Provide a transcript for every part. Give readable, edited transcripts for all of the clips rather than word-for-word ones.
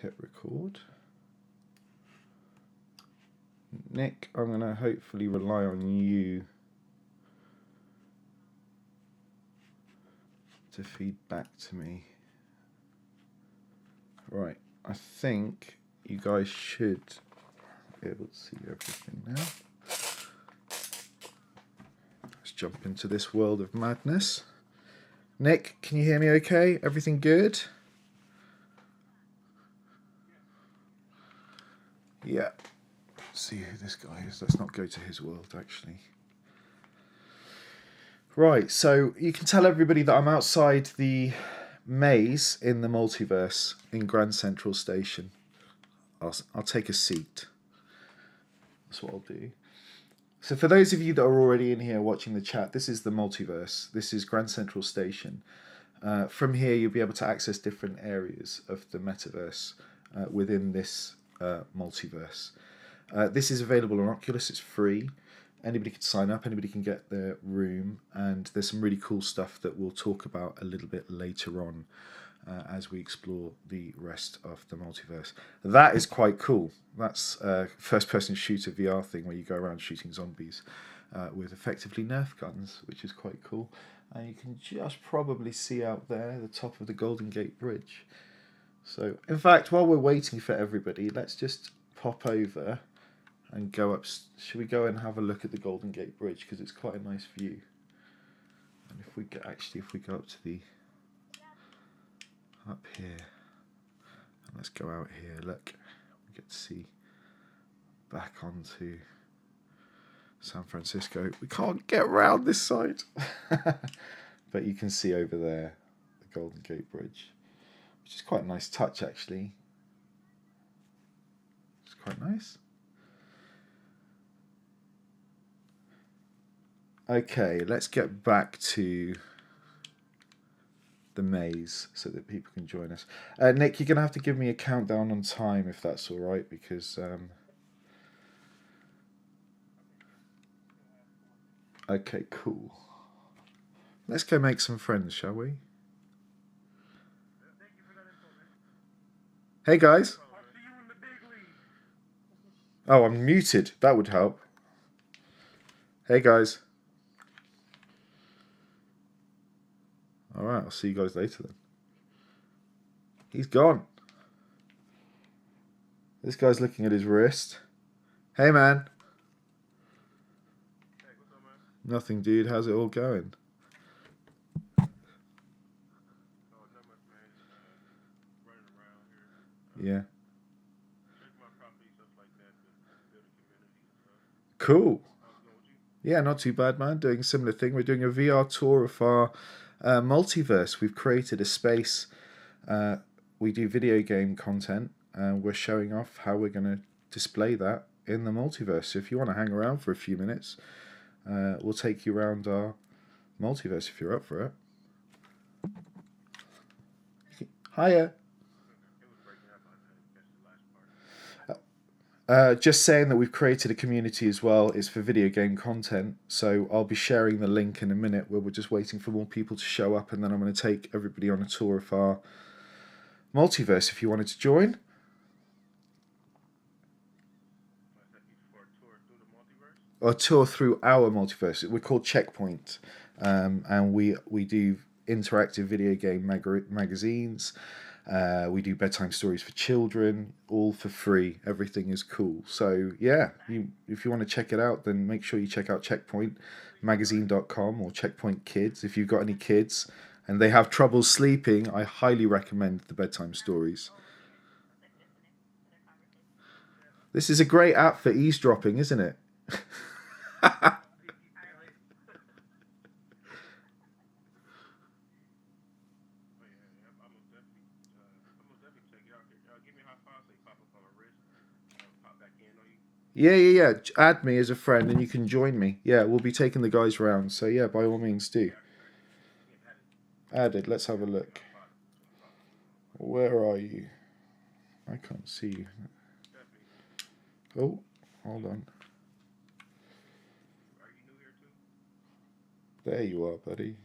Hit record. Nick, I'm going to hopefully rely on you to feed back to me. Right, I think you guys should be able to see everything now. Let's jump into this world of madness. Nick, can you hear me okay? Everything good? Yeah. Let's see who this guy is. Let's not go to his world, actually. Right, so you can tell everybody that I'm outside the maze in the multiverse in Grand Central Station. I'll take a seat. That's what I'll do. So for those of you that are already in here watching the chat, this is the multiverse. This is Grand Central Station. From here, you'll be able to access different areas of the metaverse within this multiverse. This is available on Oculus. It's free. Anybody can sign up. Anybody can get their room. And there's some really cool stuff that we'll talk about a little bit later on as we explore the rest of the multiverse. That is quite cool. That's a first-person shooter VR thing where you go around shooting zombies with effectively Nerf guns, which is quite cool. And you can just probably see out there the top of the Golden Gate Bridge. So, in fact, while we're waiting for everybody, let's just pop over and go up. Should we go and have a look at the Golden Gate Bridge, because it's quite a nice view. And if we get, if we go up to the up here, and let's go out here. Look, we get to see back onto San Francisco. We can't get around this side, but you can see over there the Golden Gate Bridge, which is quite a nice touch actually. It's quite nice. Okay, let's get back to the maze so that people can join us. Nick, you're going to have to give me a countdown on time if that's all right, because okay, cool. Let's go make some friends, shall we? Hey guys. Oh, I'm muted. That would help. Hey guys. Alright, I'll see you guys later then. He's gone. This guy's looking at his wrist. Hey man. Hey, what's up, man? Nothing, dude. How's it all going? Oh, not much, man. Running around here. Yeah. Check my property, stuff like that, to build a community and stuff. Cool. How's it going with you? Yeah, not too bad, man. Doing a similar thing. We're doing a VR tour of our multiverse. We've created a space. We do video game content, and we're showing off how we're going to display that in the multiverse. So if you want to hang around for a few minutes, we'll take you around our multiverse if you're up for it. Hiya. Just saying that we've created a community as well. It's for video game content, so I'll be sharing the link in a minute where we're just waiting for more people to show up, and then I'm going to take everybody on a tour of our multiverse if you wanted to join. A tour through our multiverse. We're called Checkpoint, and we do interactive video game magazines. We do bedtime stories for children, all for free. Everything is cool. So yeah, if you want to check it out, then make sure you check out checkpointmagazine.com or Checkpoint Kids. If you've got any kids and they have trouble sleeping, I highly recommend the bedtime stories. This is a great app for eavesdropping, isn't it? Yeah. Add me as a friend and you can join me. Yeah, we'll be taking the guys round. So yeah, by all means do. Added. Let's have a look. Where are you? I can't see you. Oh, hold on. There you are, buddy.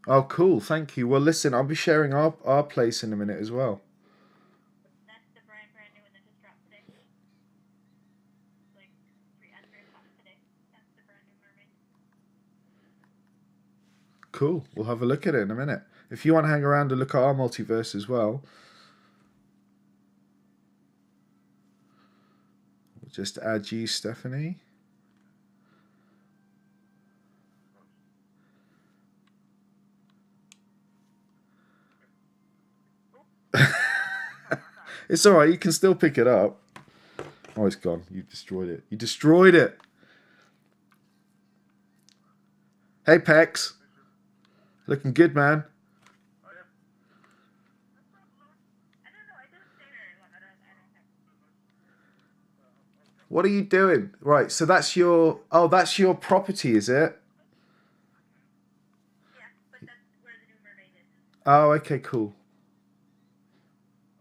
Oh, cool. Thank you. Well, listen, I'll be sharing our place in a minute as well. That's the brand new one that just dropped today. Like at 3 o'clock today. That's the brand new mermaid. Cool. We'll have a look at it in a minute. If you want to hang around and look at our multiverse as well, we'll just add you, Stephanie. It's all right. You can still pick it up. Oh, it's gone. You destroyed it. You destroyed it. Hey, Pex. Looking good, man. Oh yeah. I don't know. I don't stay very long. I don't have. What are you doing? Right. So that's your. Oh, that's your property, is it? Yeah, but that's where the new mermaid is. Oh, okay, cool.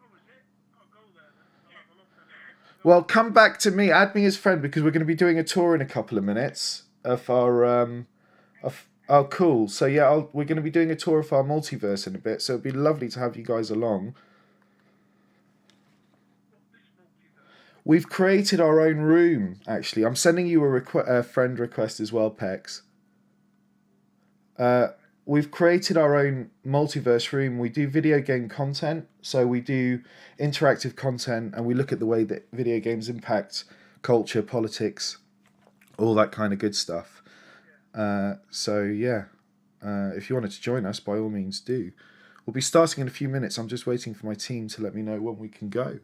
Oh, is it? I'll go there then. I'll Yeah. have a look then. Well, come back to me. Add me as friend because we're going to be doing a tour in a couple of minutes of our. Oh, cool. So yeah, we're going to be doing a tour of our multiverse in a bit. So it'd be lovely to have you guys along. What, this multiverse? We've created our own room. Actually, I'm sending you a friend request as well, Pex. Uh, we've created our own multiverse room. We do video game content, so we do interactive content, and we look at the way that video games impact culture, politics, all that kind of good stuff. So yeah, if you wanted to join us, by all means do. We'll be starting in a few minutes. I'm just waiting for my team to let me know when we can go. Right.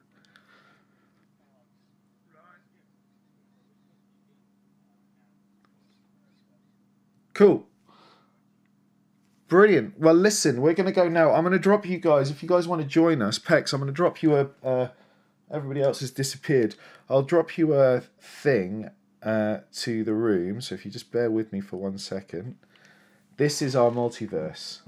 Cool. Brilliant. Well, listen, we're going to go now. I'm going to drop you guys. If you guys want to join us, Pex, I'm going to drop you everybody else has disappeared. I'll drop you a thing to the room. So if you just bear with me for 1 second. This is our multiverse.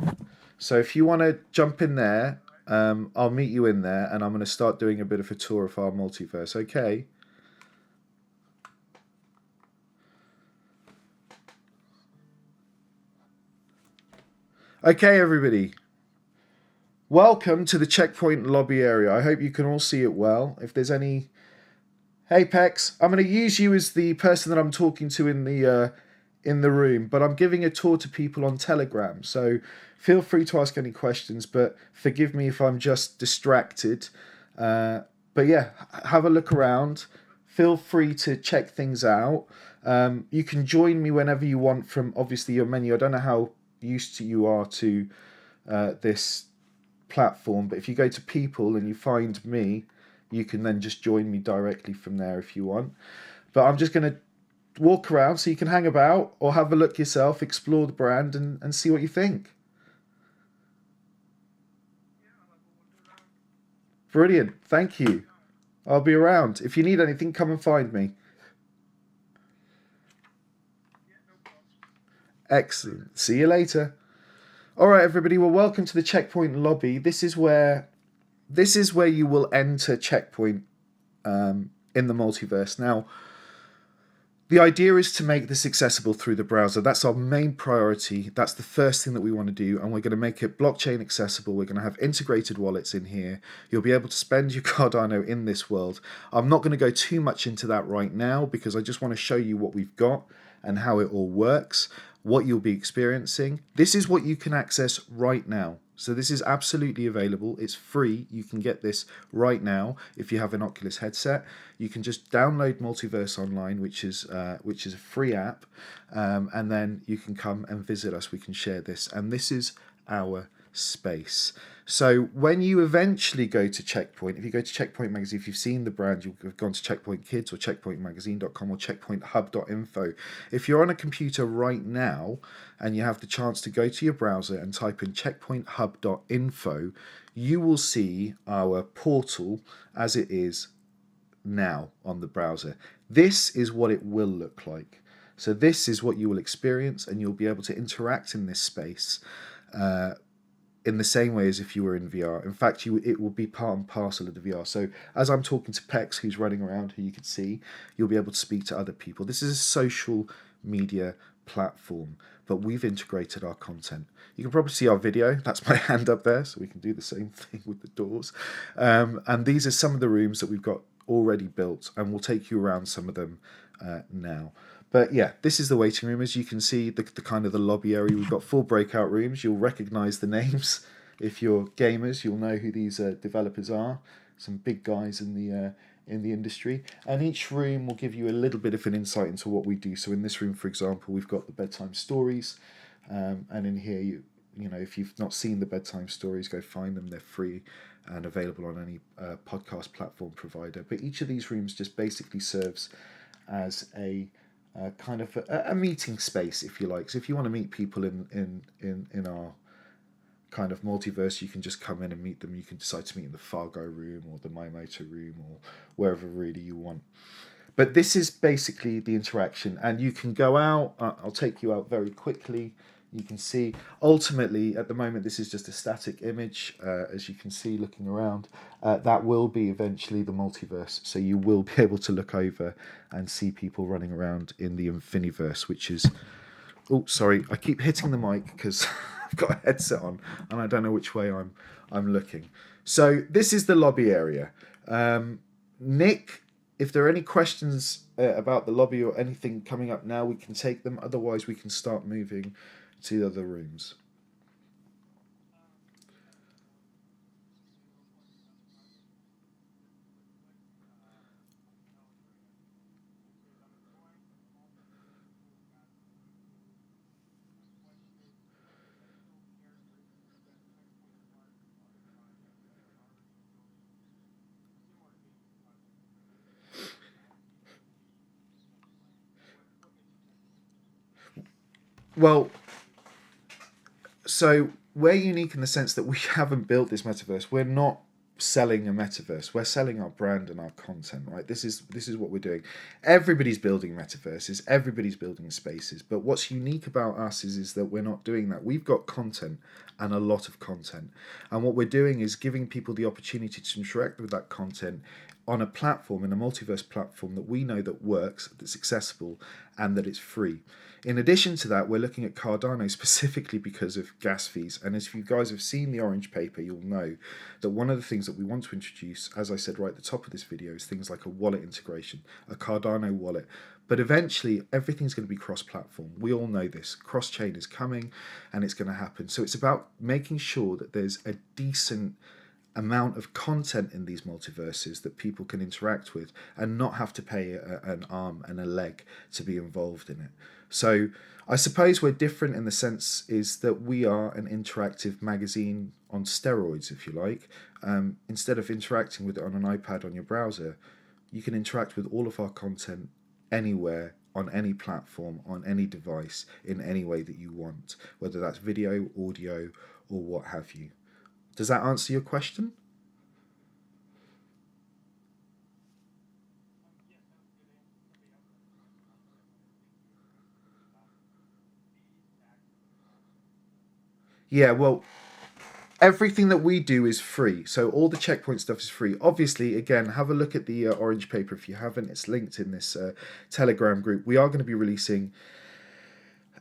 So if you want to jump in there, I'll meet you in there, and I'm going to start doing a bit of a tour of our multiverse. Okay. Okay, everybody. Welcome to the checkpoint lobby area. I hope you can all see it well. If there's any... Hey, Pex, I'm going to use you as the person that I'm talking to in the room, but I'm giving a tour to people on Telegram, so feel free to ask any questions, but forgive me if I'm just distracted. But yeah, have a look around. Feel free to check things out. You can join me whenever you want from obviously your menu. I don't know how used to you are to this platform, but if you go to people and you find me, you can then just join me directly from there if you want. But I'm just going to walk around so you can hang about or have a look yourself, explore the brand and see what you think. Yeah, I'll have a wander around. Brilliant. Thank you. I'll be around. If you need anything, come and find me. Yeah, no problems. Excellent. See you later. All right, everybody. Well, welcome to the checkpoint lobby. This is where you will enter checkpoint in the multiverse. Now, the idea is to make this accessible through the browser. That's our main priority. That's the first thing that we want to do, and we're going to make it blockchain accessible. We're going to have integrated wallets in here. You'll be able to spend your Cardano in this world. I'm not going to go too much into that right now because I just want to show you what we've got and how it all works, what you'll be experiencing. This is what you can access right now. So this is absolutely available. It's free. You can get this right now if you have an Oculus headset. You can just download Multiverse Online, which is a free app, and then you can come and visit us. We can share this, and this is our space. So when you eventually go to Checkpoint, if you go to Checkpoint Magazine, if you've seen the brand, you've gone to Checkpoint Kids or checkpointmagazine.com or checkpointhub.info. If you're on a computer right now and you have the chance to go to your browser and type in checkpointhub.info, you will see our portal as it is now on the browser. This is what it will look like. So this is what you will experience, and you'll be able to interact in this space in the same way as if you were in VR. In fact, it will be part and parcel of the VR. So as I'm talking to Pex, who's running around, who you can see, you'll be able to speak to other people. This is a social media platform, but we've integrated our content. You can probably see our video. That's my hand up there, so we can do the same thing with the doors. And these are some of the rooms that we've got already built, and we'll take you around some of them now. But yeah, this is the waiting room. As you can see, the kind of the lobby area. We've got 4 breakout rooms. You'll recognise the names. If you're gamers, you'll know who these developers are. Some big guys in the industry. And each room will give you a little bit of an insight into what we do. So in this room, for example, we've got the bedtime stories. And in here, you know, if you've not seen the bedtime stories, go find them. They're free and available on any podcast platform provider. But each of these rooms just basically serves as a kind of a meeting space, if you like. So if you want to meet people in our kind of multiverse, you can just come in and meet them. You can decide to meet in the Fargo room or the Miyamoto room or wherever really you want. But this is basically the interaction, and you can go out. I'll take you out very quickly. You can see, ultimately, at the moment, this is just a static image, as you can see looking around. That will be eventually the multiverse. So you will be able to look over and see people running around in the Infiniverse, which is... Oh, sorry, I keep hitting the mic because I've got a headset on and I don't know which way I'm looking. So this is the lobby area. Nick, if there are any questions about the lobby or anything coming up now, we can take them. Otherwise, we can start moving to the other rooms. Well, so we're unique in the sense that we haven't built this metaverse. We're not selling a metaverse. We're selling our brand and our content, right? This is what we're doing. Everybody's building metaverses. Everybody's building spaces. But what's unique about us is that we're not doing that. We've got content and a lot of content. And what we're doing is giving people the opportunity to interact with that content on a platform, in a multiverse platform that we know that works, that's accessible, and that it's free. In addition to that, we're looking at Cardano specifically because of gas fees. And as you guys have seen the orange paper, you'll know that one of the things that we want to introduce, as I said right at the top of this video, is things like a wallet integration, a Cardano wallet. But eventually, everything's going to be cross-platform. We all know this. Cross-chain is coming, and it's going to happen. So it's about making sure that there's a decent amount of content in these multiverses that people can interact with and not have to pay an arm and a leg to be involved in it. So I suppose we're different in the sense is that we are an interactive magazine on steroids, if you like. Instead of interacting with it on an iPad on your browser, you can interact with all of our content anywhere, on any platform, on any device, in any way that you want, whether that's video, audio, or what have you. Does that answer your question? Yeah, well, everything that we do is free. So all the checkpoint stuff is free. Obviously, again, have a look at the orange paper if you haven't. It's linked in this Telegram group. We are going to be releasing...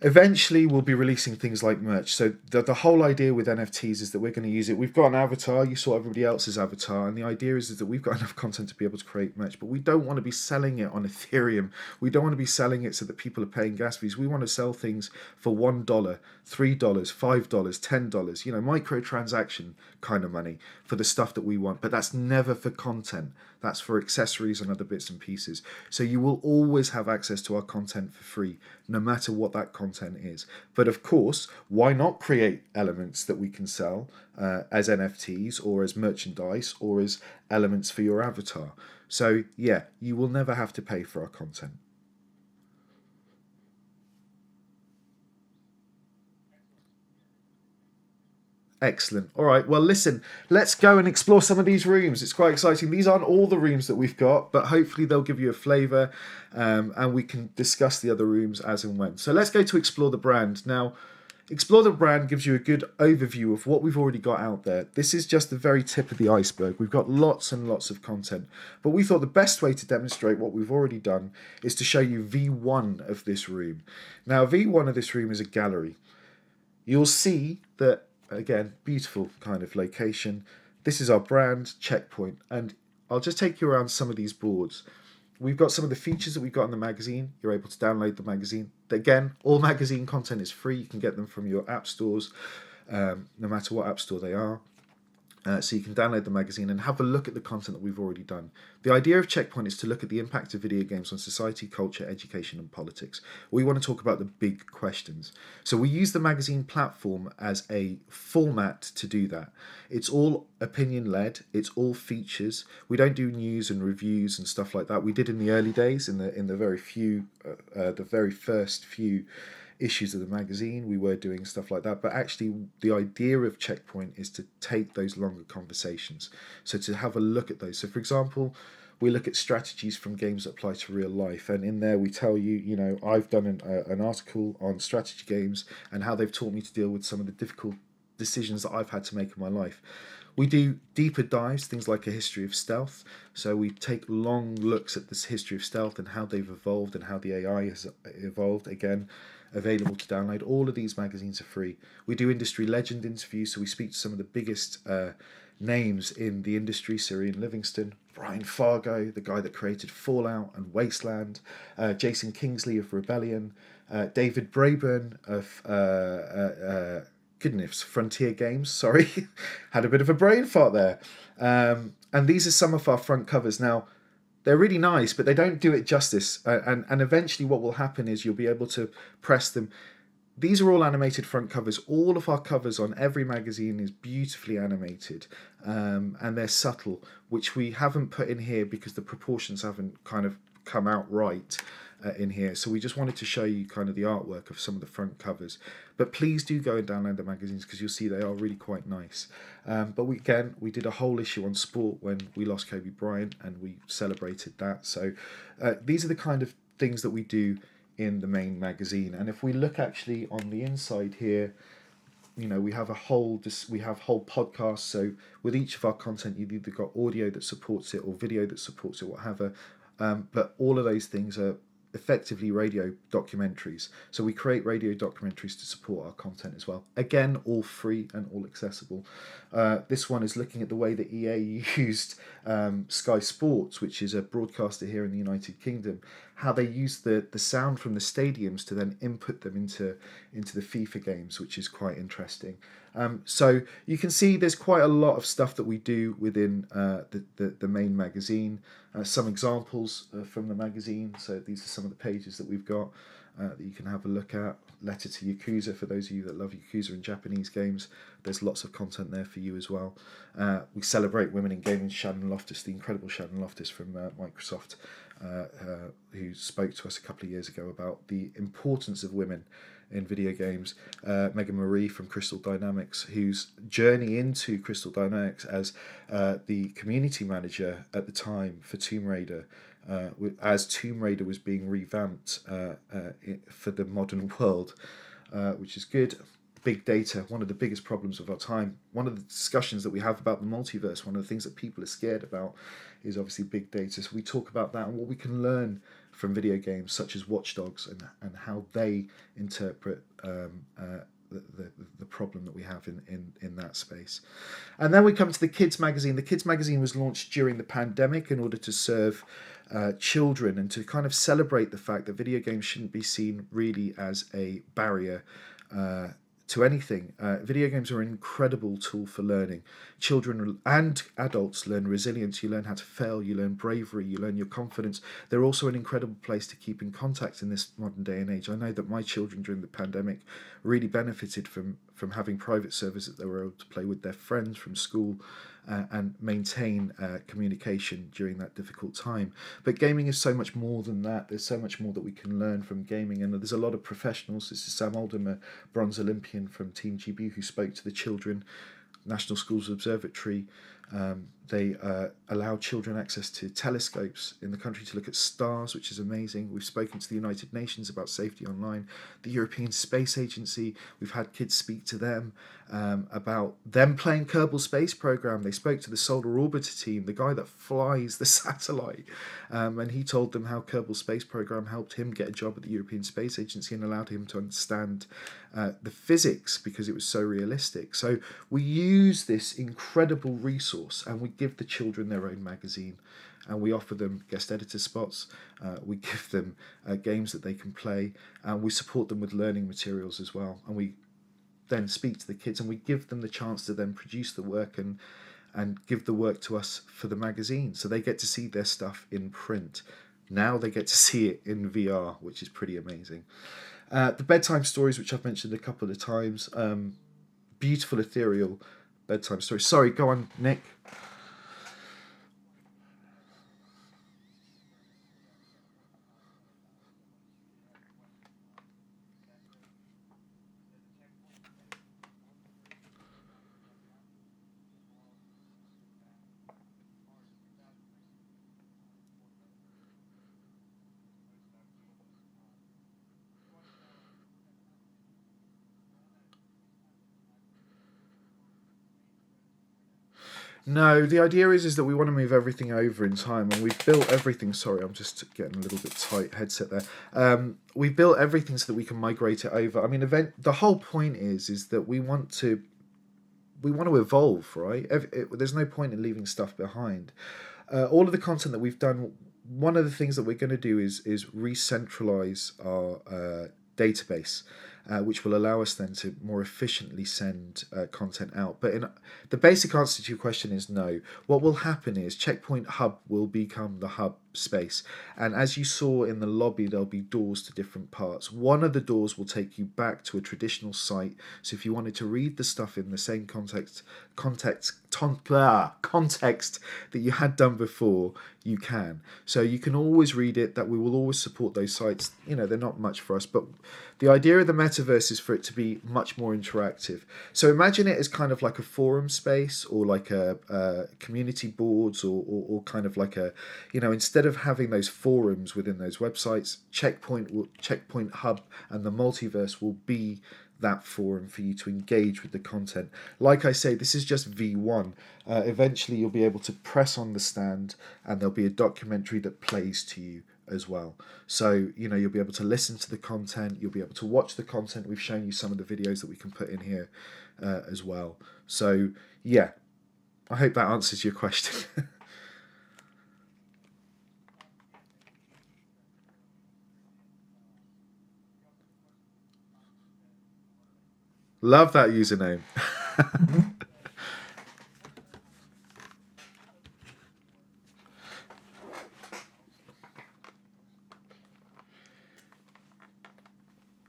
Eventually, we'll be releasing things like merch. So the whole idea with NFTs is that we're going to use it. We've got an avatar. You saw everybody else's avatar. And the idea is that we've got enough content to be able to create merch. But we don't want to be selling it on Ethereum. We don't want to be selling it so that people are paying gas fees. We want to sell things for $1, $3, $5, $10. You know, microtransaction kind of money for the stuff that we want. But that's never for content. That's for accessories and other bits and pieces. So you will always have access to our content for free, no matter what that content is. But of course, why not create elements that we can sell as NFTs or as merchandise or as elements for your avatar? So yeah, you will never have to pay for our content. Excellent. All right. Well, listen, let's go and explore some of these rooms. It's quite exciting. These aren't all the rooms that we've got, but hopefully they'll give you a flavour and we can discuss the other rooms as and when. So let's go to explore the brand. Now, Explore the brand gives you a good overview of what we've already got out there. This is just the very tip of the iceberg. We've got lots and lots of content, but we thought the best way to demonstrate what we've already done is to show you V1 of this room. Now, V1 of this room is a gallery. You'll see that, again, beautiful kind of location. This is our brand, Checkpoint, and I'll just take you around some of these boards. We've got some of the features that we've got in the magazine. You're able to download the magazine. Again, all magazine content is free. You can get them from your app stores, no matter what app store they are. So you can download the magazine and have a look at the content that we've already done. The idea of Checkpoint is to look at the impact of video games on society, culture, education, and politics. We want to talk about the big questions. So we use the magazine platform as a format to do that. It's all opinion-led. It's all features. We don't do news and reviews and stuff like that. We did in the early days, in the very first few issues of the magazine, we were doing stuff like that, but actually the idea of Checkpoint is to take those longer conversations, so to have a look at those. So for example, we look at strategies from games that apply to real life, and in there we tell you, I've done an article on strategy games and how they've taught me to deal with some of the difficult decisions that I've had to make in my life. We do deeper dives, things like a history of stealth. So we take long looks at this history of stealth and how they've evolved and how the AI has evolved. Again, available to download. All of these magazines are free. We do industry legend interviews, so we speak to some of the biggest names in the industry. Syrian Livingston, Brian Fargo, the guy that created Fallout and Wasteland, Jason Kingsley of Rebellion, David Braben of Frontier Games, sorry, had a bit of a brain fart there. And these are some of our front covers. Now, they're really nice, but they don't do it justice. And eventually what will happen is you'll be able to press them. These are all animated front covers. All of our covers on every magazine is beautifully animated, and they're subtle, which we haven't put in here because the proportions haven't kind of come out right in here. So we just wanted to show you kind of the artwork of some of the front covers. But please do go and download the magazines because you'll see they are really quite nice. But we did a whole issue on sport when we lost Kobe Bryant and we celebrated that. So these are the kind of things that we do in the main magazine. And if we look actually on the inside here, we have whole podcasts. So with each of our content, you've either got audio that supports it or video that supports it, whatever. But all of those things are effectively radio documentaries. So we create radio documentaries to support our content as well. Again, all free and all accessible. This one is looking at the way that EA used Sky Sports, which is a broadcaster here in the United Kingdom, how they use the sound from the stadiums to then input them into the FIFA games, which is quite interesting. So you can see there's quite a lot of stuff that we do within the main magazine. Some examples from the magazine. So these are some of the pages that we've got that you can have a look at. Letter to Yakuza, for those of you that love Yakuza and Japanese games. There's lots of content there for you as well. We celebrate women in gaming. Shannon Loftus, the incredible Shannon Loftus from Microsoft, who spoke to us a couple of years ago about the importance of women in video games. Megan Marie from Crystal Dynamics, whose journey into Crystal Dynamics as the community manager at the time for Tomb Raider, as Tomb Raider was being revamped for the modern world, which is good. Big data, one of the biggest problems of our time. One of the discussions that we have about the multiverse, one of the things that people are scared about is obviously big data. So we talk about that and what we can learn from video games such as Watch Dogs and how they interpret the problem that we have in that space. And then we come to the Kids magazine. The Kids magazine was launched during the pandemic in order to serve children and to kind of celebrate the fact that video games shouldn't be seen really as a barrier to anything. Video games are an incredible tool for learning. Children and adults learn resilience, you learn how to fail, you learn bravery, you learn your confidence. They're also an incredible place to keep in contact in this modern day and age. I know that my children during the pandemic really benefited from having private servers that they were able to play with their friends from school and maintain communication during that difficult time. But gaming is so much more than that. There's so much more that we can learn from gaming, and there's a lot of professionals. This is Sam Oldham, a bronze Olympian from Team GB, who spoke to the children, National Schools Observatory, They allow children access to telescopes in the country to look at stars, which is amazing. We've spoken to the United Nations about safety online, the European Space Agency. We've had kids speak to them about them playing Kerbal Space Program. They spoke to the Solar Orbiter team, the guy that flies the satellite, and he told them how Kerbal Space Program helped him get a job at the European Space Agency and allowed him to understand the physics because it was so realistic. So we use this incredible resource and we give the children their own magazine, and we offer them guest editor spots. We give them games that they can play, and we support them with learning materials as well. And we then speak to the kids and we give them the chance to then produce the work and give the work to us for the magazine. So they get to see their stuff in print. Now they get to see it in VR, which is pretty amazing. The bedtime stories, which I've mentioned a couple of times, beautiful, ethereal bedtime stories. Sorry, go on, Nick. No, the idea is that we want to move everything over in time, and we've built everything. Sorry, I'm just getting a little bit tight headset there. We've built everything so that we can migrate it over. I mean, the whole point is that we want to evolve, right? There's no point in leaving stuff behind. All of the content that we've done, one of the things that we're going to do is re-centralize our database, which will allow us then to more efficiently send content out. But the basic answer to your question is no. What will happen is Checkpoint Hub will become the hub space. And as you saw in the lobby, there'll be doors to different parts. One of the doors will take you back to a traditional site. So if you wanted to read the stuff in the same context that you had done before, you can. So you can always read it. That we will always support those sites. They're not much for us, but the idea of the metaverse is for it to be much more interactive. So imagine it as kind of like a forum space, or like a community boards, or kind of like instead of having those forums within those websites, Checkpoint Hub and the multiverse will be that forum for you to engage with the content. Like I say, this is just V1. Eventually you'll be able to press on the stand and there'll be a documentary that plays to you as well. So you'll be able to listen to the content, you'll be able to watch the content. We've shown you some of the videos that we can put in here as well. So yeah, I hope that answers your question. Love that username.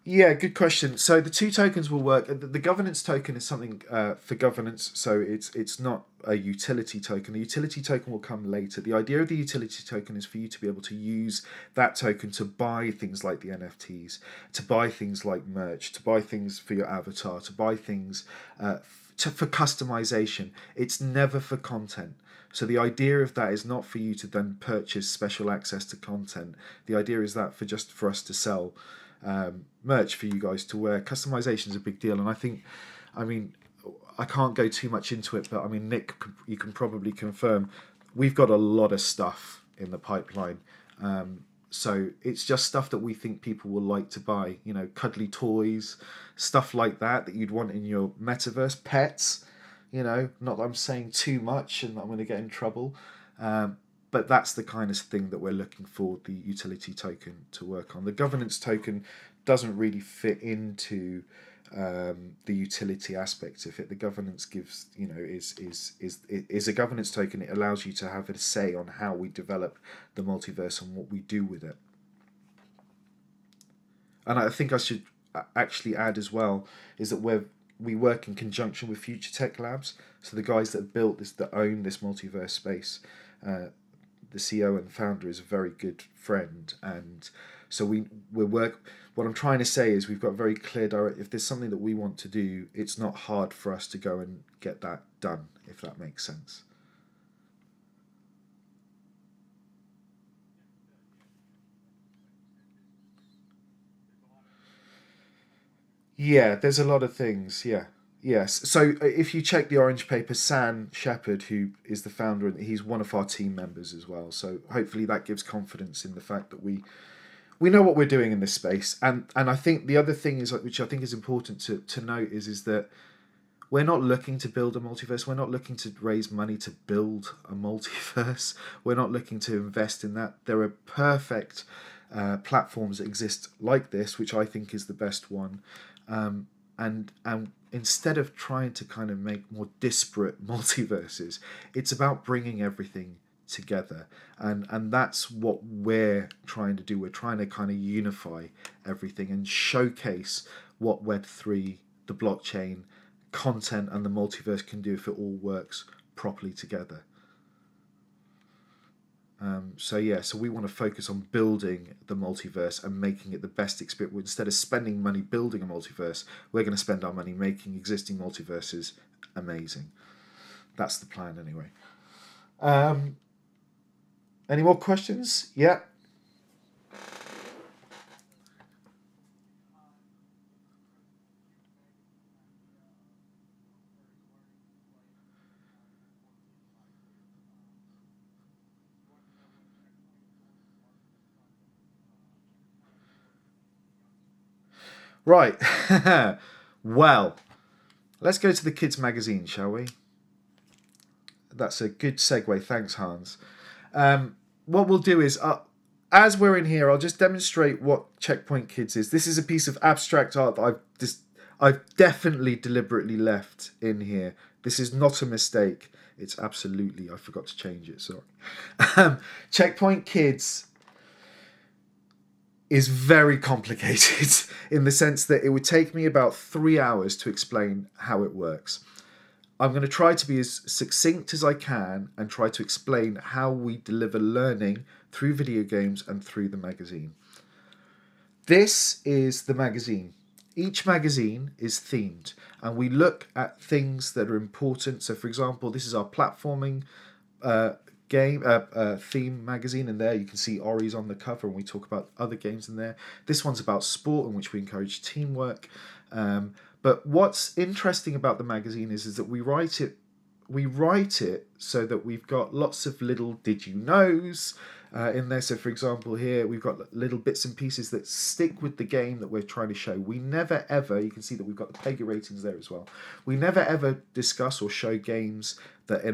Yeah, good question. So the two tokens will work. The governance token is something for governance, so it's not a utility token. The utility token will come later. The idea of the utility token is for you to be able to use that token to buy things like the NFTs, to buy things like merch, to buy things for your avatar, to buy things for customization. It's never for content. So the idea of that is not for you to then purchase special access to content. The idea is that for us to sell merch for you guys to wear. Customization is a big deal, and I can't go too much into it, but I mean, Nick, you can probably confirm we've got a lot of stuff in the pipeline. So it's just stuff that we think people will like to buy. Cuddly toys, stuff like that you'd want in your metaverse. Pets. Not that I'm saying too much and I'm going to get in trouble. But that's the kind of thing that we're looking for the utility token to work on. The governance token doesn't really fit into the utility aspect of it. The governance gives, is a governance token. It allows you to have a say on how we develop the multiverse and what we do with it. And I think I should actually add as well is that we work in conjunction with Future Tech Labs. So the guys that built this, that own this multiverse space, the CEO and founder is a very good friend, and so we work. What I'm trying to say is we've got very clear direct. If there's something that we want to do, it's not hard for us to go and get that done. If that makes sense. Yeah, there's a lot of things. Yeah. Yes. So if you check the orange paper, San Shepherd, who is the founder, he's one of our team members as well. So hopefully that gives confidence in the fact that we know what we're doing in this space. And I think the other thing is, which I think is important to note, is that we're not looking to build a multiverse. We're not looking to raise money to build a multiverse. We're not looking to invest in that. There are perfect platforms that exist like this, which I think is the best one. And instead of trying to kind of make more disparate multiverses, it's about bringing everything together, and that's what we're trying to do. We're trying to kind of unify everything and showcase what Web3, the blockchain, content, and the multiverse can do if it all works properly together. So we want to focus on building the multiverse and making it the best experience. Instead of spending money building a multiverse, we're going to spend our money making existing multiverses amazing. That's the plan, anyway. Any more questions? Yeah. Right. Well, let's go to the kids' magazine, shall we? That's a good segue. Thanks, Hans. What we'll do is, as we're in here, I'll just demonstrate what Checkpoint Kids is. This is a piece of abstract art that I've definitely deliberately left in here. This is not a mistake. It's absolutely, I forgot to change it, sorry. Checkpoint Kids is very complicated in the sense that it would take me about 3 hours to explain how it works. I'm going to try to be as succinct as I can and try to explain how we deliver learning through video games and through the magazine. This is the magazine. Each magazine is themed, and we look at things that are important. So, for example, this is our platforming theme magazine, and there you can see Ori's on the cover, and we talk about other games in there. This one's about sport, in which we encourage teamwork. But what's interesting about the magazine is that we write it so that we've got lots of little did you knows in there. So for example, here we've got little bits and pieces that stick with the game that we're trying to show. We never ever, you can see that we've got the PEGI ratings there as well. We never ever discuss or show games that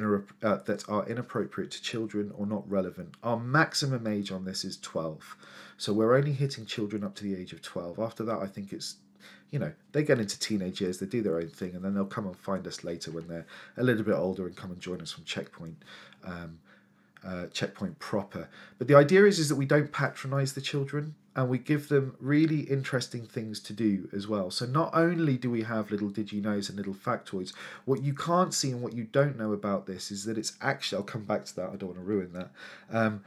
are inappropriate to children or not relevant. Our maximum age on this is 12. So we're only hitting children up to the age of 12. After that, I think it's, they get into teenage years, they do their own thing, and then they'll come and find us later when they're a little bit older and come and join us from Checkpoint proper. But the idea is that we don't patronize the children, and we give them really interesting things to do as well. So not only do we have little did you knows and little factoids, what you can't see and what you don't know about this is that it's actually, I'll come back to that, I don't want to ruin that.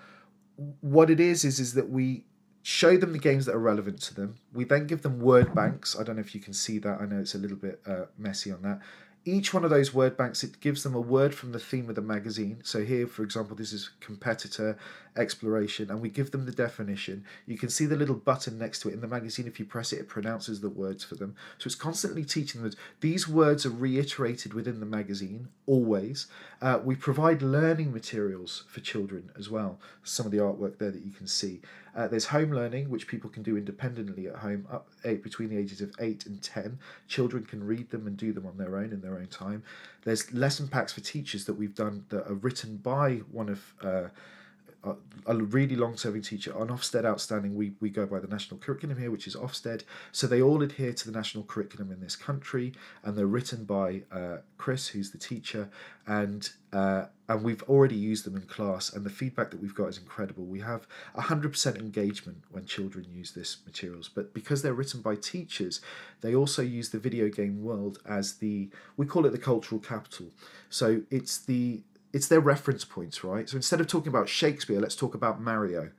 What it is that we show them the games that are relevant to them. We then give them word banks. I don't know if you can see that. I know it's a little bit messy on that. Each one of those word banks, it gives them a word from the theme of the magazine. So here, for example, this is competitor, exploration, and we give them the definition. You can see the little button next to it in the magazine. If you press it, it pronounces the words for them. So it's constantly teaching them. These words are reiterated within the magazine, always. We provide learning materials for children as well. Some of the artwork there that you can see. There's home learning, which people can do independently at home, between the ages of 8 and 10. Children can read them and do them on their own in their own time. There's lesson packs for teachers that we've done that are written by one of a really long-serving teacher, an Ofsted outstanding. We go by the national curriculum here, which is Ofsted. So they all adhere to the national curriculum in this country, and they're written by Chris, who's the teacher, and we've already used them in class, and the feedback that we've got is incredible. We have 100% engagement when children use this materials, but because they're written by teachers, they also use the video game world as we call it the cultural capital. So it's their reference points, right? So instead of talking about Shakespeare, let's talk about Mario.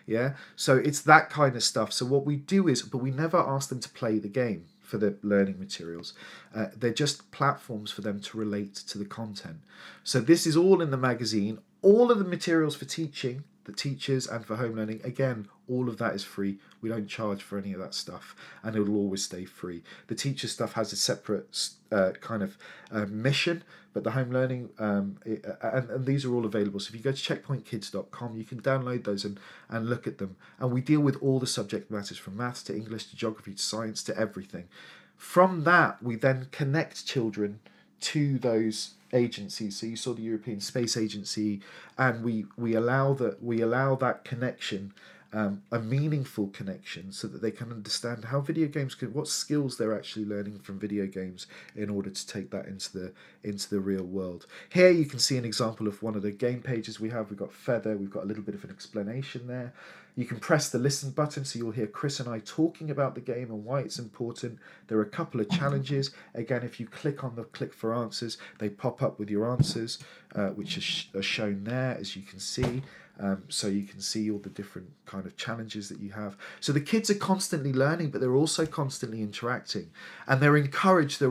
Yeah? So it's that kind of stuff. So what we do is, but we never ask them to play the game for the learning materials. They're just platforms for them to relate to the content. So this is all in the magazine. All of the materials for teaching, the teachers, and for home learning, again, all of that is free. We don't charge for any of that stuff, and it will always stay free. The teacher stuff has a separate kind of mission, but the home learning, and these are all available. So if you go to checkpointkids.com, you can download those and look at them. And we deal with all the subject matters from maths to English to geography to science to everything. From that, we then connect children to those agencies. So you saw the European Space Agency, and we allow that connection, a meaningful connection, so that they can understand how video games what skills they're actually learning from video games in order to take that into the real world. Here you can see an example of one of the game pages we have. We've got Feather, we've got a little bit of an explanation there. You can press the listen button, so you'll hear Chris and I talking about the game and why it's important. There are a couple of challenges. Again, if you click on the click for answers, they pop up with your answers, which are shown there, as you can see. So you can see all the different kind of challenges that you have. So the kids are constantly learning, but they're also constantly interacting. And they're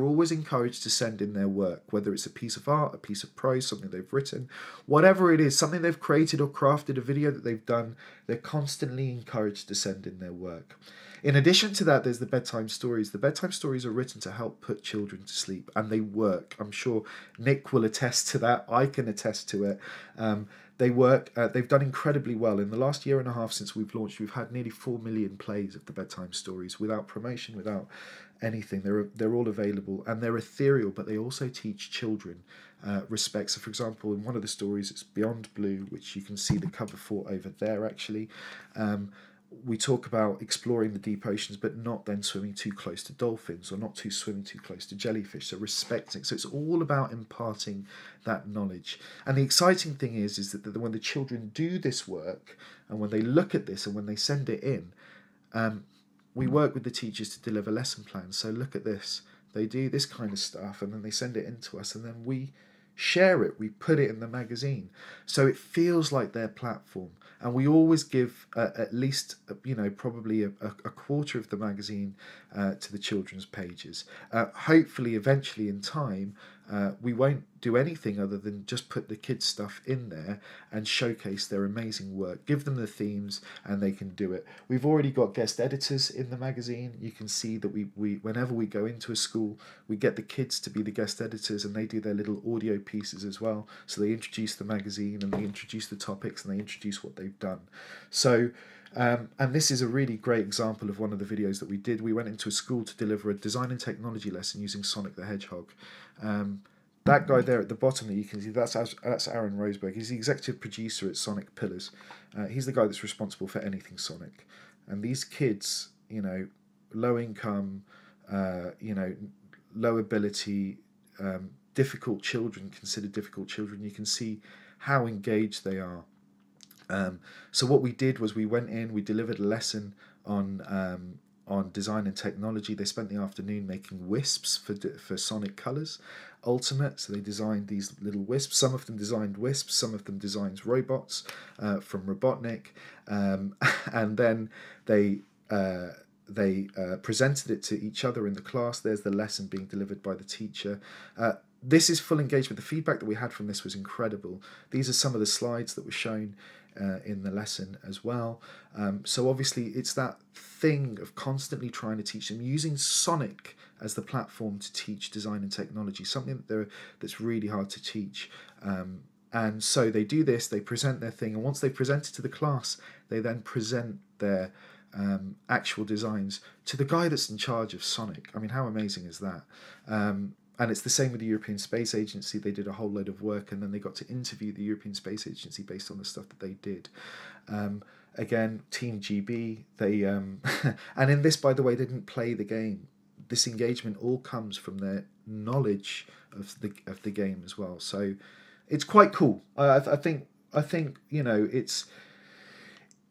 always encouraged to send in their work, whether it's a piece of art, a piece of prose, something they've written, whatever it is, something they've created or crafted, a video that they've done, they're constantly encouraged to send in their work. In addition to that, there's the bedtime stories. The bedtime stories are written to help put children to sleep, and they work. I'm sure Nick will attest to that. I can attest to it. They work. They've done incredibly well. In the last year and a half since we've launched, we've had nearly 4 million plays of the bedtime stories without promotion, without anything. They're all available, and they're ethereal, but they also teach children respect. So, for example, in one of the stories, it's Beyond Blue, which you can see the cover for over there, actually. We talk about exploring the deep oceans, but not then swimming too close to dolphins, or not swimming too close to jellyfish. So respecting. So it's all about imparting that knowledge. And the exciting thing is that when the children do this work, and when they look at this, and when they send it in, we work with the teachers to deliver lesson plans. So look at this. They do this kind of stuff, and then they send it in to us, and then we share it. We put it in the magazine. So it feels like their platform. And we always give at least, probably a quarter of the magazine to the children's pages. Hopefully, eventually in time, we won't do anything other than just put the kids' stuff in there and showcase their amazing work. Give them the themes, and they can do it. We've already got guest editors in the magazine. You can see that we whenever we go into a school, we get the kids to be the guest editors, and they do their little audio pieces as well. So they introduce the magazine, and they introduce the topics, and they introduce what they've done. So and this is a really great example of one of the videos that we did. We went into a school to deliver a design and technology lesson using Sonic the Hedgehog. That guy there at the bottom that you can see, that's Aaron Roseberg. He's the executive producer at Sonic Pillars. He's the guy that's responsible for anything Sonic. And these kids, low income, low ability, difficult children, considered difficult children, you can see how engaged they are. So what we did was we went in, we delivered a lesson on design and technology. They spent the afternoon making wisps for Sonic Colors Ultimate. So they designed these little wisps. Some of them designed wisps, some of them designed robots from Robotnik, and then they presented it to each other in the class. There's the lesson being delivered by the teacher. This is full engagement. The feedback that we had from this was incredible. These are some of the slides that were shown in the lesson as well. So obviously it's that thing of constantly trying to teach them, using Sonic as the platform to teach design and technology, something that's really hard to teach. And so they do this, they present their thing, and once they present it to the class, they then present their actual designs to the guy that's in charge of Sonic. I mean, how amazing is that? And it's the same with the European Space Agency. They did a whole load of work, and then they got to interview the European Space Agency based on the stuff that they did. Again, Team GB, they and in this, by the way, they didn't play the game. This engagement all comes from their knowledge of the game as well. So it's quite cool. I think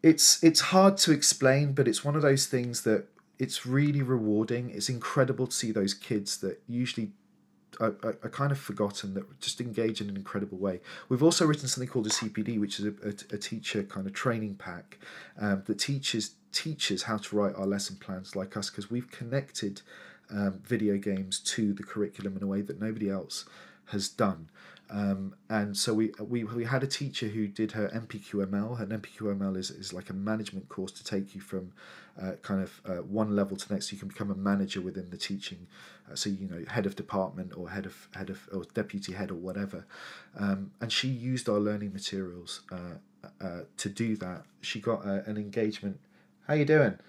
it's hard to explain, but it's one of those things that it's really rewarding. It's incredible to see those kids that usually are kind of forgotten, that just engage in an incredible way. We've also written something called a CPD, which is a teacher kind of training pack that teaches teachers how to write our lesson plans like us, because we've connected video games to the curriculum in a way that nobody else has done. And so we had a teacher who did her MPQML. And MPQML is like a management course to take you from one level to the next. So you can become a manager within the teaching. So head of department or head of or deputy head or whatever. And she used our learning materials to do that. She got an engagement. How you doing?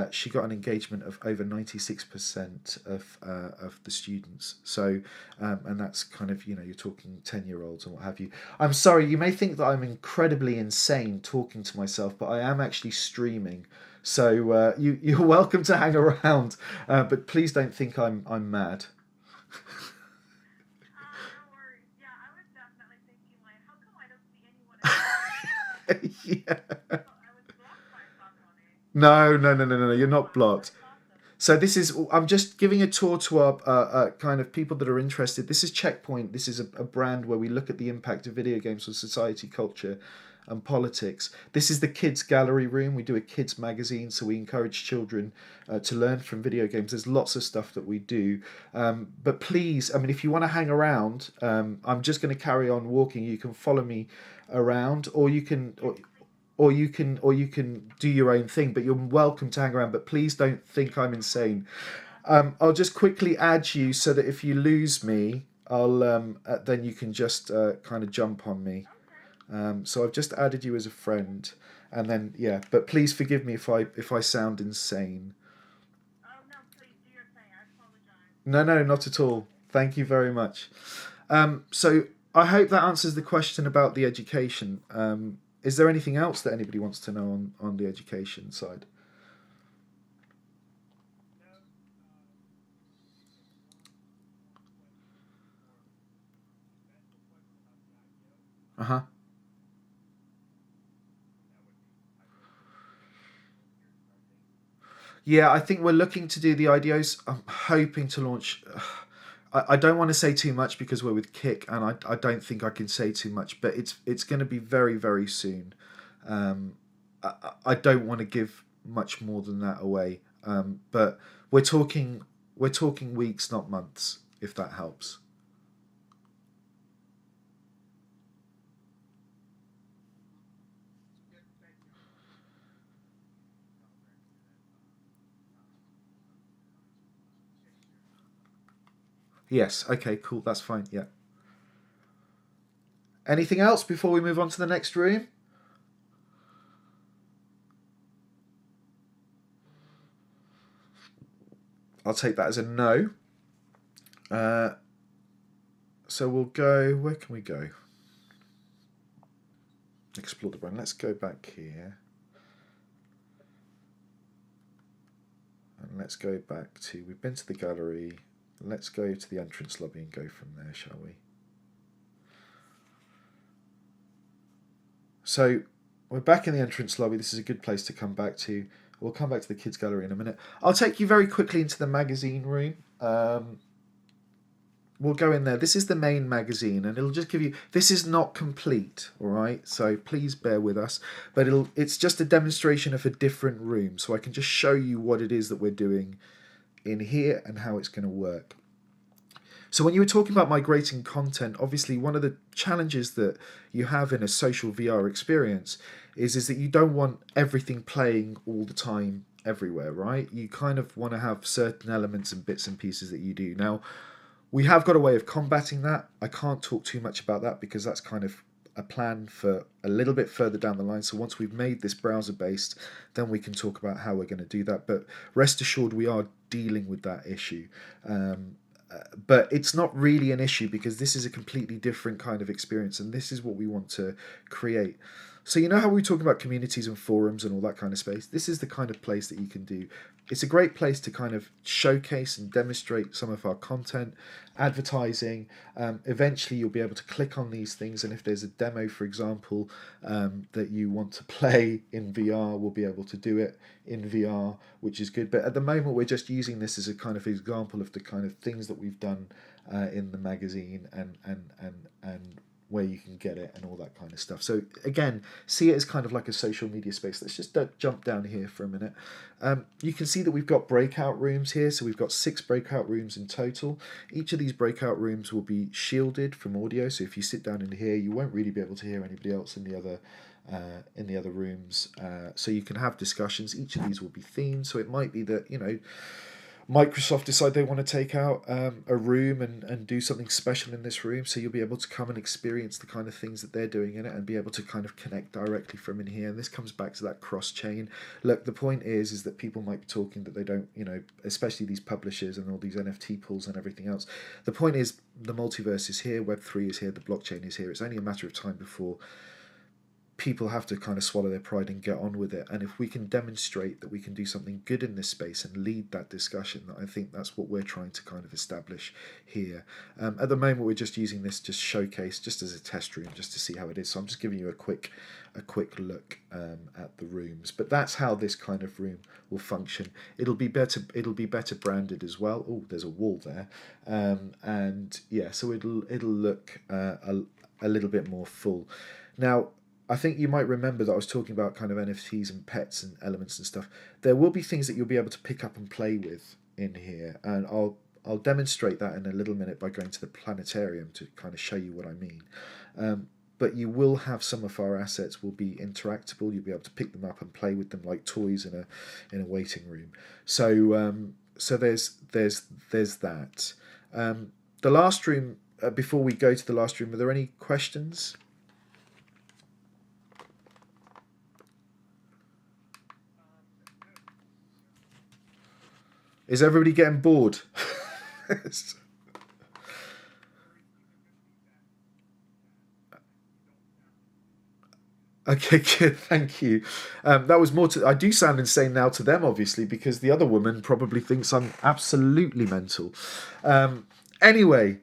She got an engagement of over 96% of the students. So, and that's kind of, you're talking 10-year-olds and what have you. I'm sorry, you may think that I'm incredibly insane talking to myself, but I am actually streaming. So you're welcome to hang around, but please don't think I'm mad. No worries. Yeah, I was definitely thinking, like, how come I don't see anyone else? Yeah. I was blocked by somebody. No. You're not blocked. That's awesome. So this is, I'm just giving a tour to our kind of people that are interested. This is Checkpoint. This is a brand where we look at the impact of video games on society, culture, and politics. This is the kids gallery room. We do a kids magazine, so we encourage children to learn from video games. There's lots of stuff that we do. But please, I mean, if you want to hang around, I'm just going to carry on walking. You can follow me around, or you can... or you can do your own thing, but you're welcome to hang around. But please don't think I'm insane. I'll just quickly add you so that if you lose me, I'll then you can just kind of jump on me. So I've just added you as a friend, and then yeah. But please forgive me if I sound insane. Oh, no, please do your thing. I apologize. No, not at all. Thank you very much. So I hope that answers the question about the education. Is there anything else that anybody wants to know on the education side? Uh-huh. Yeah, I think we're looking to do the IDOs. I'm hoping to launch. I don't want to say too much because we're with Kick, and I don't think I can say too much, but it's going to be very, very soon. Um, I don't want to give much more than that away, but we're talking we're talking weeks, not months, if that helps. Yes. Okay. Cool. That's fine. Yeah. Anything else before we move on to the next room? I'll take that as a no. Uh, so we'll go. Where can we go? Explore the brand. Let's go back here. And let's go back to. We've been to the gallery. Let's go to the entrance lobby and go from there, shall we? So we're back in the entrance lobby. This is a good place to come back to. We'll come back to the kids gallery in a minute. I'll take you very quickly into the magazine room. We'll go in there. This is the main magazine, and it'll just give you. This is not complete, all right. So please bear with us. But it's just a demonstration of a different room, so I can just show you what it is that we're doing in here and how it's going to work. So when you were talking about migrating content, obviously one of the challenges that you have in a social VR experience is that you don't want everything playing all the time everywhere, right? You kind of want to have certain elements and bits and pieces that you do. Now, we have got a way of combating that. I can't talk too much about that because that's kind of a plan for a little bit further down the line. So once we've made this browser based, then we can talk about how we're going to do that. But rest assured, we are dealing with that issue. But it's not really an issue because this is a completely different kind of experience, and this is what we want to create. So you know how we talk about communities and forums and all that kind of space? This is the kind of place that you can do. It's a great place to kind of showcase and demonstrate some of our content, advertising. Eventually you'll be able to click on these things, and if there's a demo, for example, that you want to play in VR, we'll be able to do it in VR, which is good. But at the moment we're just using this as a kind of example of the kind of things that we've done in the magazine and where you can get it and all that kind of stuff. So again, see it as kind of like a social media space. Let's just jump down here for a minute. You can see that we've got breakout rooms here. So we've got 6 breakout rooms in total. Each of these breakout rooms will be shielded from audio. So if you sit down in here, you won't really be able to hear anybody else in the other rooms. So you can have discussions. Each of these will be themed. So it might be that, Microsoft decide they want to take out a room and do something special in this room, so you'll be able to come and experience the kind of things that they're doing in it and be able to kind of connect directly from in here. And this comes back to that cross chain. Look, the point is that people might be talking that they don't, especially these publishers and all these NFT pools and everything else. The point is the multiverse is here, Web3 is here, the blockchain is here. It's only a matter of time before people have to kind of swallow their pride and get on with it. And if we can demonstrate that we can do something good in this space and lead that discussion, I think that's what we're trying to kind of establish here. At the moment, we're just using this just showcase, just as a test room, just to see how it is. So I'm just giving you a quick look at the rooms. But that's how this kind of room will function. It'll be better branded as well. Oh, there's a wall there, and yeah, so it'll look a little bit more full. Now, I think you might remember that I was talking about kind of NFTs and pets and elements and stuff. There will be things that you'll be able to pick up and play with in here, and I'll demonstrate that in a little minute by going to the planetarium to kind of show you what I mean. But you will have some of our assets will be interactable. You'll be able to pick them up and play with them like toys in a waiting room. So there's that. The last room. Before we go to the last room, are there any questions? Is everybody getting bored? Okay, good. Thank you. That was more to. I do sound insane now to them, obviously, because the other woman probably thinks I'm absolutely mental. Anyway,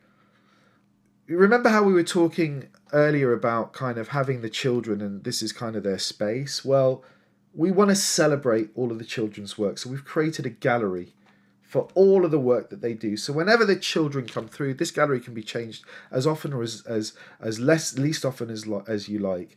remember how we were talking earlier about kind of having the children and this is kind of their space? Well, we want to celebrate all of the children's work. So we've created a gallery for all of the work that they do. So whenever the children come through, this gallery can be changed as often or as least often as you like.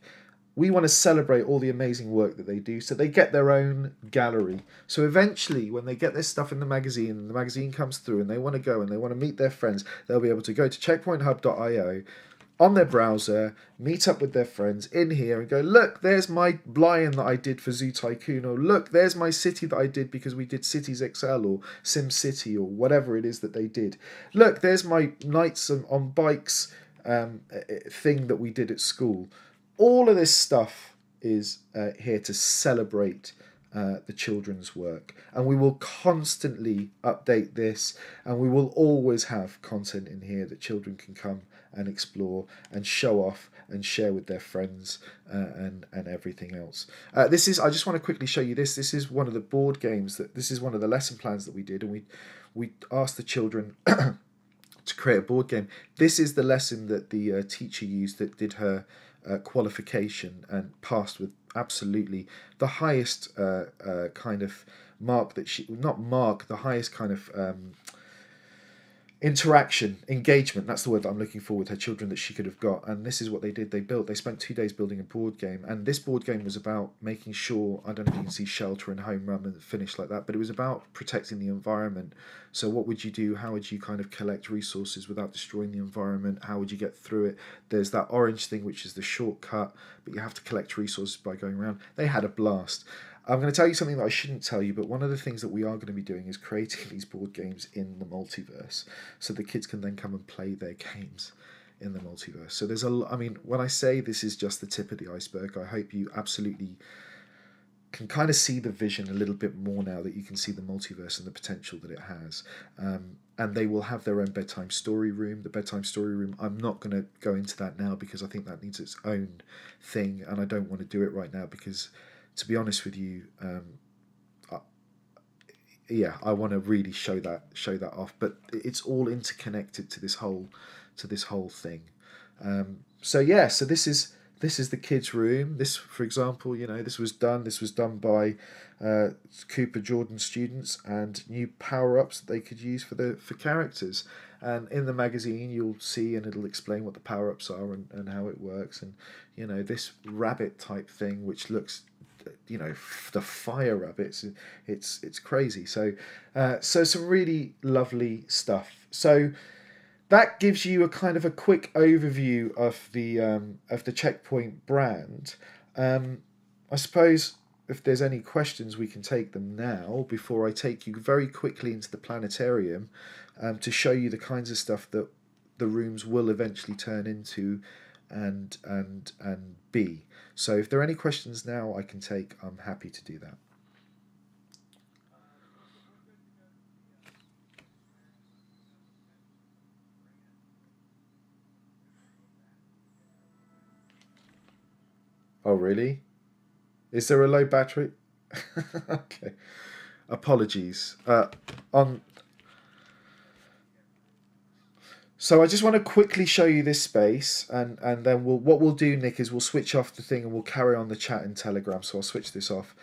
We want to celebrate all the amazing work that they do, so they get their own gallery. So eventually, when they get their stuff in the magazine, and the magazine comes through, and they want to go and they want to meet their friends, they'll be able to go to checkpointhub.io on their browser, meet up with their friends in here and go, look, there's my lion that I did for Zoo Tycoon, or look, there's my city that I did because we did Cities XL or Sim City or whatever it is that they did. Look, there's my Knights on Bikes thing that we did at school. All of this stuff is here to celebrate the children's work, and we will constantly update this, and we will always have content in here that children can come and explore and show off and share with their friends and everything else. I just want to quickly show you this. This is one of the board games this is one of the lesson plans that we did, and we asked the children to create a board game. This is the lesson that the teacher used that did her qualification and passed with absolutely the highest kind of mark that the highest kind of engagement, that's the word that I'm looking for, with her children that she could have got. And this is what they did. They spent 2 days building a board game, and this board game was about making sure, I don't know if you can see shelter and home run and finish like that, but it was about protecting the environment. So what would you do? How would you kind of collect resources without destroying the environment? How would you get through it? There's that orange thing, which is the shortcut, but you have to collect resources by going around. They had a blast. I'm going to tell you something that I shouldn't tell you, but one of the things that we are going to be doing is creating these board games in the multiverse, so the kids can then come and play their games in the multiverse. So when I say this is just the tip of the iceberg, I hope you absolutely can kind of see the vision a little bit more now that you can see the multiverse and the potential that it has. And they will have their own bedtime story room. The bedtime story room, I'm not going to go into that now because I think that needs its own thing, and I don't want to do it right now because, to be honest with you, I want to really show that off. But it's all interconnected to this whole thing. So this This is the kids' room. This, for example, this was done. This was done by Cooper Jordan students, and new power-ups that they could use for characters. And in the magazine, you'll see, and it'll explain what the power-ups are and how it works. And this rabbit type thing, which looks, the fire rabbits. It's crazy. So some really lovely stuff. So that gives you a kind of a quick overview of the Checkpoint brand. I suppose if there's any questions, we can take them now before I take you very quickly into the planetarium to show you the kinds of stuff that the rooms will eventually turn into and be. So if there are any questions now I can take, I'm happy to do that. Oh, really? Is there a low battery? Okay. Apologies. So I just want to quickly show you this space, and then what we'll do, Nick, is we'll switch off the thing and we'll carry on the chat in Telegram. So I'll switch this off.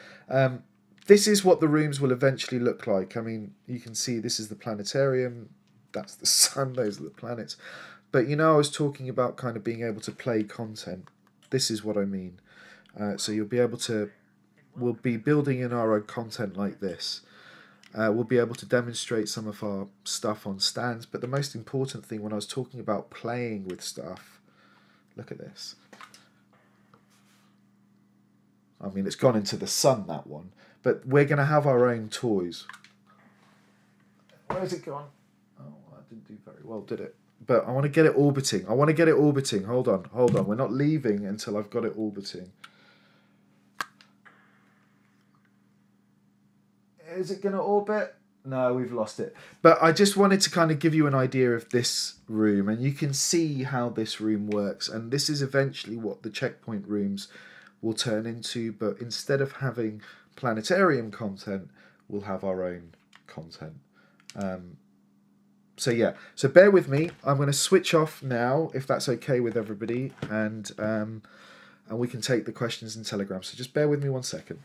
This is what the rooms will eventually look like. I mean, you can see this is the planetarium. That's the sun. Those are the planets. But I was talking about kind of being able to play content. This is what I mean. So you'll be able to, we'll be building in our own content like this. We'll be able to demonstrate some of our stuff on stands. But the most important thing when I was talking about playing with stuff, look at this. I mean, it's gone into the sun, that one. But we're going to have our own toys. Where's it gone? Oh, that didn't do very well, did it? But I want to get it orbiting. Hold on. We're not leaving until I've got it orbiting. Is it going to orbit? No, we've lost it. But I just wanted to kind of give you an idea of this room, and you can see how this room works. And this is eventually what the Checkpoint rooms will turn into. But instead of having planetarium content, we'll have our own content. So bear with me. I'm going to switch off now, if that's okay with everybody, and we can take the questions in Telegram. So just bear with me 1 second.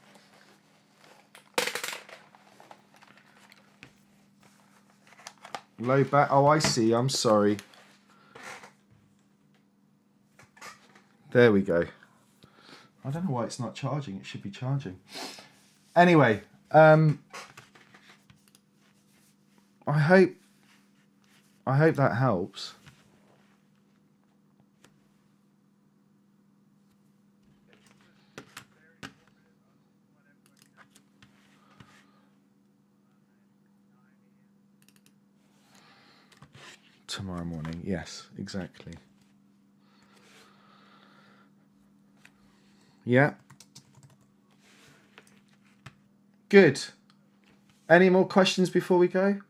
Low bat. Oh, I see. I'm sorry. There we go. I don't know why it's not charging. It should be charging. Anyway, I hope that helps. Tomorrow morning, yes, exactly. Yeah. Good. Any more questions before we go?